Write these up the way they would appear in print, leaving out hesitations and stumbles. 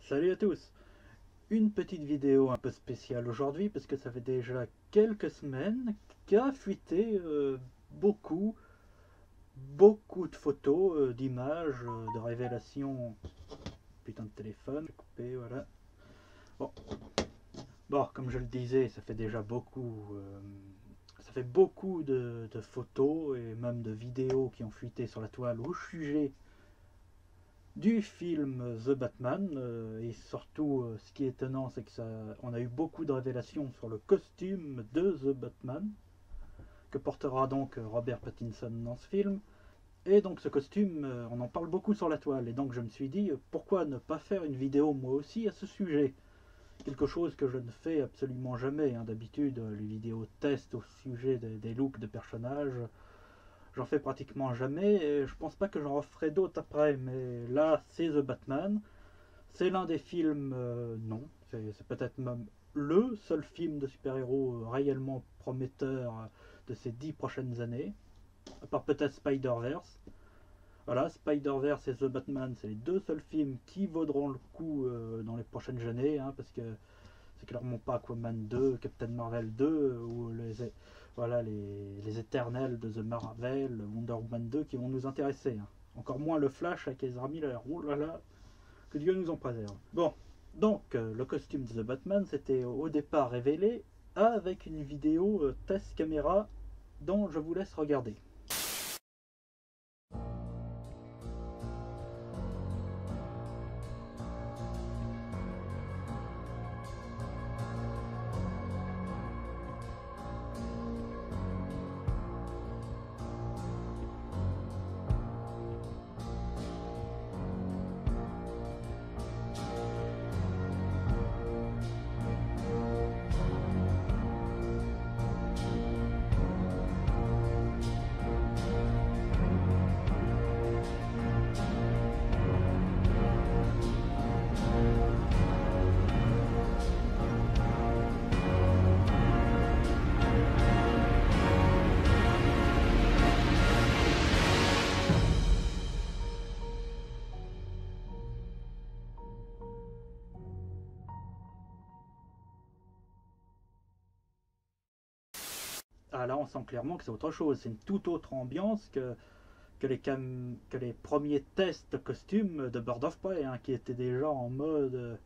Salut à tous. Une petite vidéo un peu spéciale aujourd'hui parce que ça fait déjà quelques semaines qu'a fuité beaucoup, beaucoup de photos, d'images, de révélations. Putain de téléphone, j'ai coupé, voilà. Bon. Bon, comme je le disais, ça fait déjà beaucoup, ça fait beaucoup de photos et même de vidéos qui ont fuité sur la toile au sujet du film The Batman, et surtout ce qui est étonnant c'est que on a eu beaucoup de révélations sur le costume de The Batman que portera donc Robert Pattinson dans ce film. Et donc ce costume, on en parle beaucoup sur la toile, et donc je me suis dit pourquoi ne pas faire une vidéo moi aussi à ce sujet, quelque chose que je ne fais absolument jamais, hein. D'habitude les vidéos test au sujet des looks de personnages, j'en fais pratiquement jamais et je pense pas que j'en referai d'autres après, mais là c'est The Batman. C'est l'un des films, non, c'est peut-être même le seul film de super-héros réellement prometteur de ces 10 prochaines années, à part peut-être Spider-Verse. Voilà, Spider-Verse et The Batman, c'est les deux seuls films qui vaudront le coup dans les prochaines années, hein, parce que c'est clairement pas Aquaman 2, Captain Marvel 2, ou voilà, les éternels de The Marvel, Wonder Woman 2 qui vont nous intéresser, hein. Encore moins le Flash avec Ezra Miller, oh là là, que Dieu nous en préserve. Bon, donc le costume de The Batman c'était au départ révélé avec une vidéo test caméra dont je vous laisse regarder. Ah là on sent clairement que c'est autre chose, c'est une toute autre ambiance que les premiers tests de costumes de Bird of Prey, hein, qui étaient déjà en mode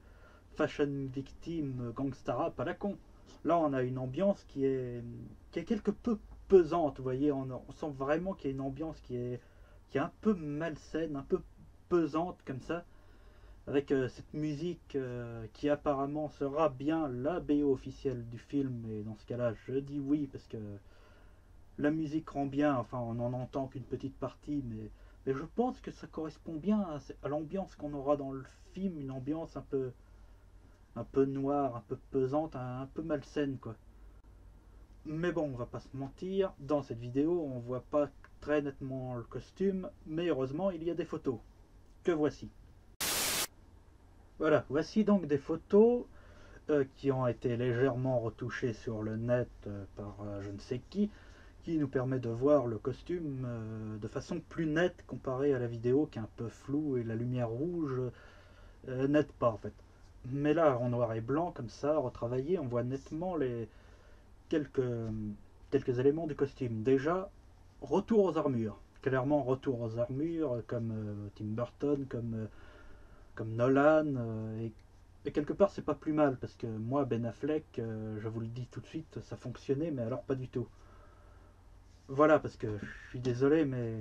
fashion victime gangsta rap à la con. Là on a une ambiance qui est quelque peu pesante, vous voyez, on sent vraiment qu'il y a une ambiance qui est un peu malsaine, un peu pesante comme ça, avec cette musique qui apparemment sera bien la BO officielle du film, et dans ce cas-là je dis oui parce que la musique rend bien, enfin on n'en entend qu'une petite partie, mais je pense que ça correspond bien à l'ambiance qu'on aura dans le film, une ambiance un peu noire, un peu pesante, un peu malsaine quoi. Mais bon, on va pas se mentir, dans cette vidéo on voit pas très nettement le costume, mais heureusement il y a des photos, que voici. Voilà, voici donc des photos qui ont été légèrement retouchées sur le net par je ne sais qui nous permet de voir le costume de façon plus nette comparé à la vidéo qui est un peu floue et la lumière rouge n'aide pas en fait. Mais là, en noir et blanc, comme ça, retravaillé, on voit nettement quelques, quelques éléments du costume. Déjà, retour aux armures. Clairement, retour aux armures, comme Tim Burton, comme Nolan. Et quelque part, c'est pas plus mal, parce que moi, Ben Affleck, je vous le dis tout de suite, ça fonctionnait, mais alors pas du tout. Voilà, parce que je suis désolé, mais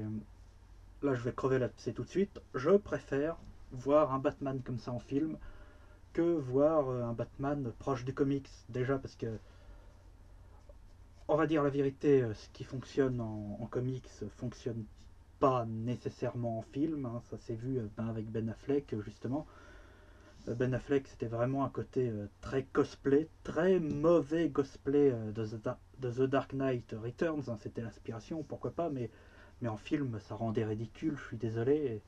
là je vais crever l'abcès tout de suite. Je préfère voir un Batman comme ça en film que voir un Batman proche du comics. Déjà parce que, on va dire la vérité, ce qui fonctionne en comics fonctionne pas nécessairement en film, hein. Ça s'est vu avec Ben Affleck justement. Ben Affleck c'était vraiment un côté très cosplay, très mauvais cosplay de The Dark Knight Returns, hein. C'était l'inspiration, pourquoi pas, mais en film ça rendait ridicule, je suis désolé.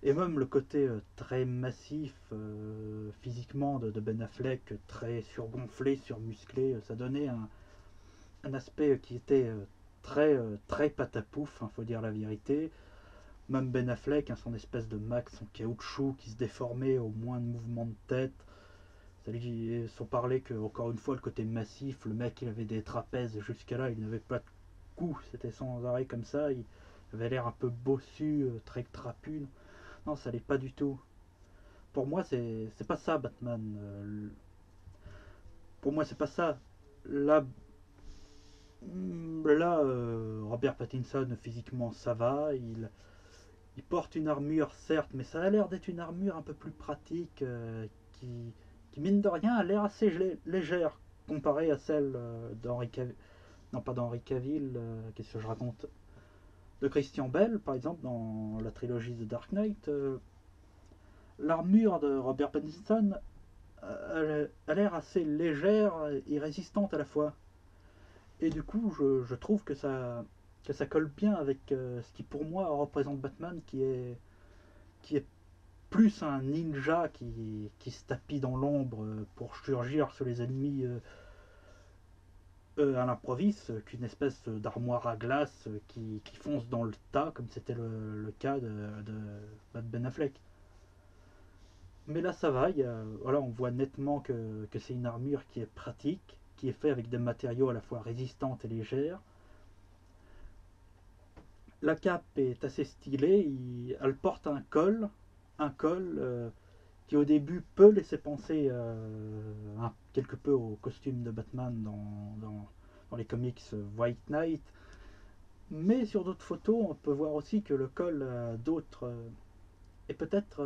Et même le côté très massif physiquement de Ben Affleck, très surgonflé, surmusclé, ça donnait un aspect qui était très, très patapouf, il faut dire la vérité. Même Ben Affleck, hein, son espèce de max en caoutchouc qui se déformait au moins de mouvement de tête. Sans parler que, encore une fois, le côté massif, le mec il avait des trapèzes jusqu'à là, il n'avait pas de cou, c'était sans arrêt comme ça, il avait l'air un peu bossu, très trapu. Non, ça l'est pas du tout. Pour moi, c'est pas ça Batman. Pour moi, c'est pas ça. Là, Robert Pattinson, physiquement, ça va. Il porte une armure, certes, mais ça a l'air d'être une armure un peu plus pratique, qui, mine de rien, a l'air assez légère comparée à celle d'Henri Cavill. Non, pas d'Henri Cavill, qu'est-ce que je raconte, de Christian Bale, par exemple, dans la trilogie de Dark Knight. L'armure de Robert Pattinson a l'air assez légère et résistante à la fois. Et du coup, je trouve que ça colle bien avec ce qui pour moi représente Batman, qui est plus un ninja qui se tapit dans l'ombre pour surgir sur les ennemis à l'improviste, qu'une espèce d'armoire à glace qui fonce dans le tas, comme c'était le cas de Ben Affleck. Mais là, ça va, voilà, on voit nettement que c'est une armure qui est pratique, qui est faite avec des matériaux à la fois résistants et légers. La cape est assez stylée, elle porte un col qui au début peut laisser penser quelque peu au costume de Batman dans les comics White Knight. Mais sur d'autres photos, on peut voir aussi que le col est peut-être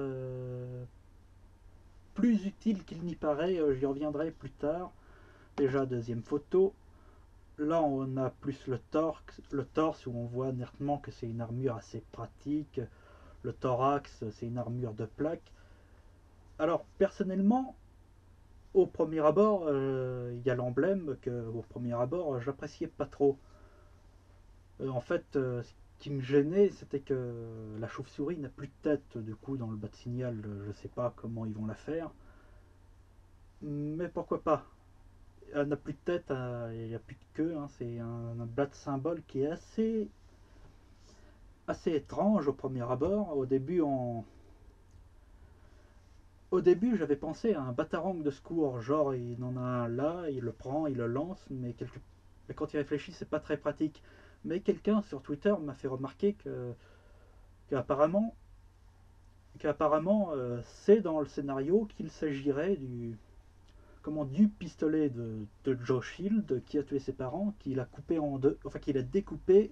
plus utile qu'il n'y paraît. J'y reviendrai plus tard. Déjà, deuxième photo. Là, on a plus le torse où on voit nettement que c'est une armure assez pratique. Le thorax, c'est une armure de plaque. Alors, personnellement, au premier abord, il y a l'emblème que, au premier abord, j'appréciais pas trop. En fait, ce qui me gênait, c'était que la chauve-souris n'a plus de tête. Du coup, dans le bas de signal, je sais pas comment ils vont la faire. Mais pourquoi pas? Elle n'a plus de tête, il n'y a plus de queue. Hein, c'est un bas de symbole qui est assez étrange au premier abord. Au début, j'avais pensé à un batarang de secours, genre il en a un là, il le prend, il le lance, mais quand il réfléchit, c'est pas très pratique. Mais quelqu'un sur Twitter m'a fait remarquer qu'apparemment, c'est dans le scénario qu'il s'agirait du pistolet de Joe Shield qui a tué ses parents, qu'il a coupé en deux, enfin qu'il a découpé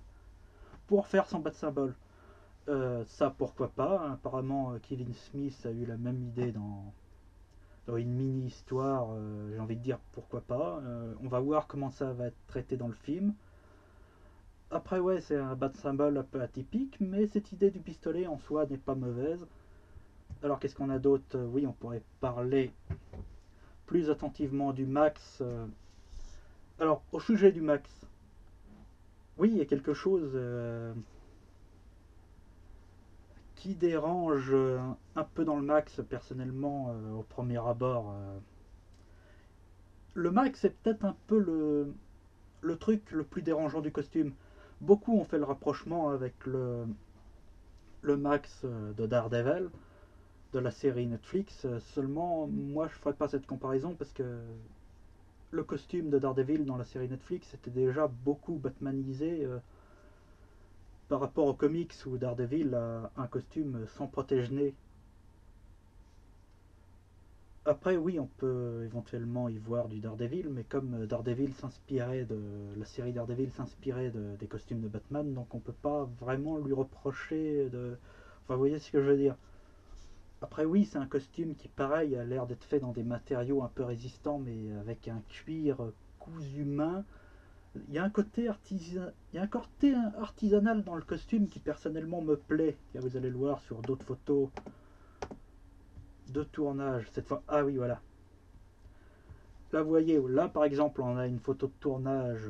pour faire son bat de symbole. Ça, pourquoi pas? Apparemment, Kevin Smith a eu la même idée dans une mini-histoire. J'ai envie de dire pourquoi pas. On va voir comment ça va être traité dans le film. Après, ouais, c'est un bad symbole un peu atypique, mais cette idée du pistolet en soi n'est pas mauvaise. Alors, qu'est-ce qu'on a d'autre? Oui, on pourrait parler plus attentivement du Max. Alors, au sujet du Max, oui, il y a quelque chose qui dérange un peu dans le Max, personnellement, au premier abord. Le Max, c'est peut-être un peu le truc le plus dérangeant du costume. Beaucoup ont fait le rapprochement avec le Max de Daredevil, de la série Netflix. Seulement, moi, je ne ferai pas cette comparaison parce que le costume de Daredevil dans la série Netflix était déjà beaucoup batmanisé par rapport aux comics où Daredevil a un costume sans protège-nez. Après, oui, on peut éventuellement y voir du Daredevil, mais comme la série Daredevil s'inspirait des costumes de Batman, donc on peut pas vraiment lui reprocher de. Enfin, vous voyez ce que je veux dire. Après, oui, c'est un costume qui, pareil, a l'air d'être fait dans des matériaux un peu résistants, mais avec un cuir cousu main. Il y a un côté artisanal dans le costume qui personnellement me plaît. Vous allez le voir sur d'autres photos de tournage. Cette fois, ah oui, voilà. Là, vous voyez, là par exemple, on a une photo de tournage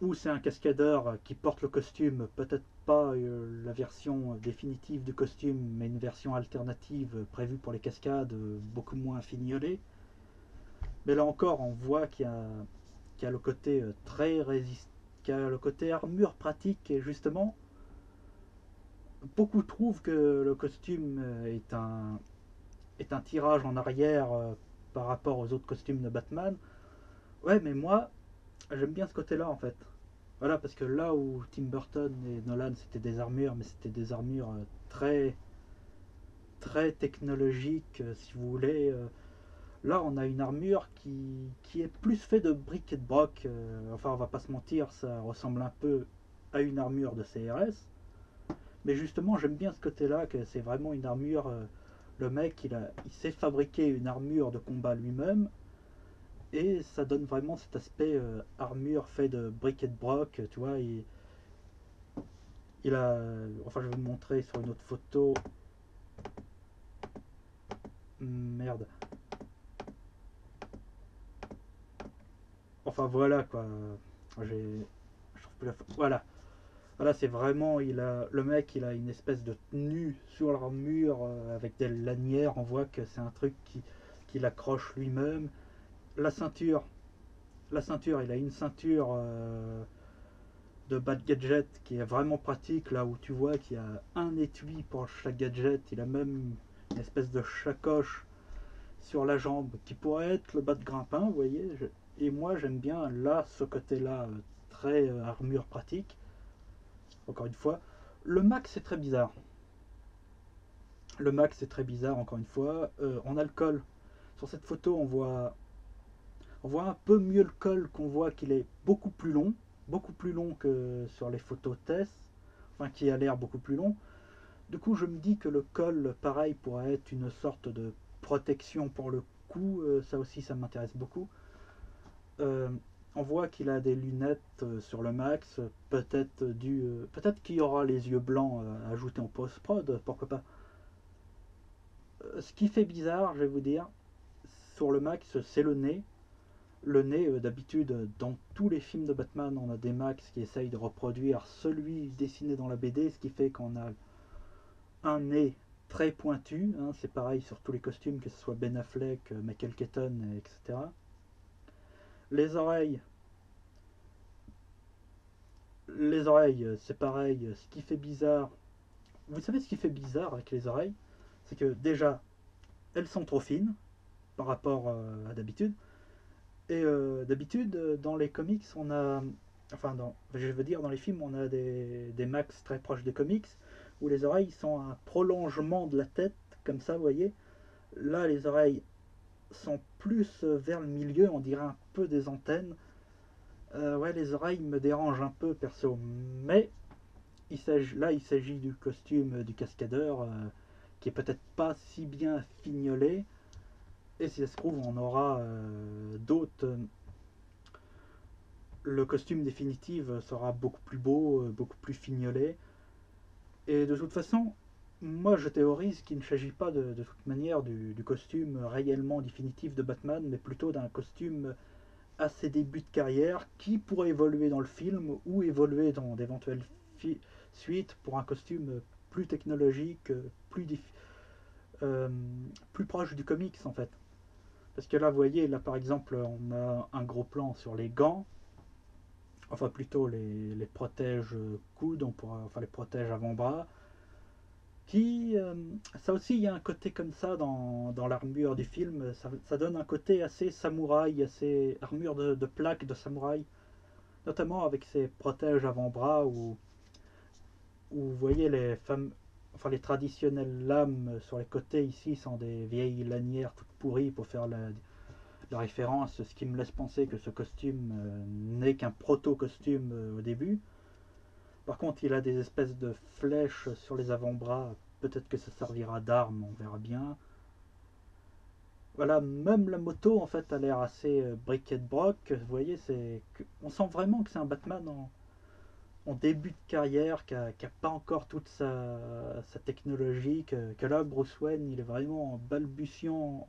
où c'est un cascadeur qui porte le costume, peut-être pas la version définitive du costume, mais une version alternative prévue pour les cascades, beaucoup moins fignolée. Mais là encore, on voit qu'il y a le côté très résistant, qu'il y a le côté armure pratique, et justement, beaucoup trouvent que le costume est un tirage en arrière par rapport aux autres costumes de Batman. Ouais, mais moi, j'aime bien ce côté-là en fait. Voilà, parce que là où Tim Burton et Nolan c'était des armures, mais c'était des armures très très technologiques, si vous voulez. Là, on a une armure qui est plus fait de briques et de broc. Enfin, on va pas se mentir, ça ressemble un peu à une armure de CRS. Mais justement, j'aime bien ce côté-là, que c'est vraiment une armure. Le mec, il sait fabriquer une armure de combat lui-même. Et ça donne vraiment cet aspect armure fait de briques et de broc. Tu vois, il a. Enfin, je vais vous montrer sur une autre photo. Merde. Enfin, voilà quoi. J'ai. Je trouve plus la Voilà. Voilà, c'est vraiment, le mec, il a une espèce de tenue sur l'armure avec des lanières. On voit que c'est un truc qu'il accroche lui-même. La ceinture, il a une ceinture de Bad Gadget qui est vraiment pratique. Là où tu vois qu'il y a un étui pour chaque gadget. Il a même une espèce de sacoche sur la jambe qui pourrait être le bas de grimpin, vous voyez. Et moi, j'aime bien là ce côté-là très armure pratique. Encore une fois, le Max c'est très bizarre. Le Max c'est très bizarre encore une fois. On a le col. Sur cette photo on voit un peu mieux le col, qu'on voit qu'il est beaucoup plus long que sur les photos test, enfin qui a l'air beaucoup plus long. Du coup je me dis que le col pareil pourrait être une sorte de protection pour le cou. Ça aussi ça m'intéresse beaucoup. Euh, on voit qu'il a des lunettes sur le Max, peut-être qu'il y aura les yeux blancs ajoutés en post-prod, pourquoi pas. Ce qui fait bizarre, je vais vous dire, sur le Max, c'est le nez. Le nez, d'habitude, dans tous les films de Batman, on a des Max qui essayent de reproduire celui dessiné dans la BD, ce qui fait qu'on a un nez très pointu. Hein, c'est pareil sur tous les costumes, que ce soit Ben Affleck, Michael Keaton, etc. Les oreilles, c'est pareil. Ce qui fait bizarre, vous savez ce qui fait bizarre avec les oreilles, c'est que déjà, elles sont trop fines par rapport à d'habitude. Et d'habitude, dans les comics, on a. Enfin, je veux dire, dans les films, on a des max très proches des comics, où les oreilles sont un prolongement de la tête, comme ça, vous voyez. Là, les oreilles sont plus vers le milieu, on dirait un peu des antennes. Ouais, les oreilles me dérangent un peu, perso. Mais là, il s'agit du costume du cascadeur, qui est peut-être pas si bien fignolé. Et si ça se trouve, on aura d'autres. Le costume définitif sera beaucoup plus beau, beaucoup plus fignolé. Et de toute façon, moi je théorise qu'il ne s'agit pas de toute manière du costume réellement définitif de Batman, mais plutôt d'un costume à ses débuts de carrière qui pourrait évoluer dans le film ou évoluer dans d'éventuelles suites pour un costume plus technologique, euh, plus proche du comics en fait. Parce que là, vous voyez, là par exemple, on a un gros plan sur les gants, enfin plutôt les protèges coudes, enfin les protèges avant-bras, qui, ça aussi il y a un côté comme ça dans l'armure du film, ça donne un côté assez samouraï, assez armure de plaque de samouraï, notamment avec ces protèges avant-bras où vous voyez enfin les traditionnelles lames sur les côtés ici sont des vieilles lanières toutes pourries pour faire la référence, ce qui me laisse penser que ce costume n'est qu'un proto-costume au début. Par contre, il a des espèces de flèches sur les avant-bras. Peut-être que ça servira d'arme, on verra bien. Voilà, même la moto en fait a l'air assez briquet de broc. Vous voyez, on sent vraiment que c'est un Batman en début de carrière, qui a pas encore toute sa technologie, que là Bruce Wayne il est vraiment en balbutiant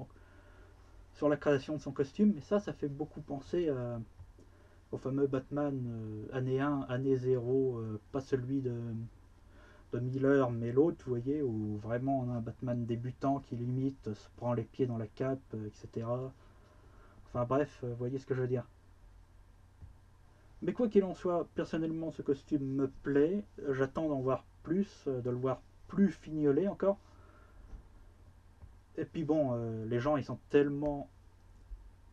sur la création de son costume. Et ça fait beaucoup penser au fameux Batman année 1, année 0, pas celui de Miller, mais l'autre, vous voyez, où vraiment on a un Batman débutant qui limite se prend les pieds dans la cape, etc. Enfin bref, vous voyez ce que je veux dire. Mais quoi qu'il en soit, personnellement ce costume me plaît, j'attends d'en voir plus, de le voir plus fignolé encore. Et puis bon, les gens ils sont tellement...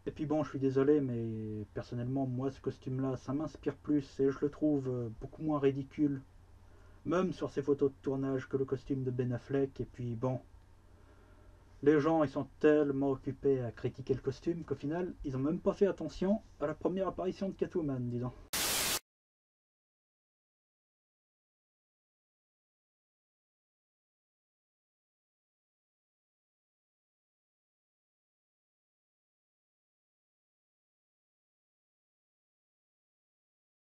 Et puis bon, je suis désolé, mais personnellement, moi ce costume-là, ça m'inspire plus et je le trouve beaucoup moins ridicule, même sur ces photos de tournage, que le costume de Ben Affleck. Et puis bon, les gens ils sont tellement occupés à critiquer le costume qu'au final, ils ont même pas fait attention à la première apparition de Catwoman, disons.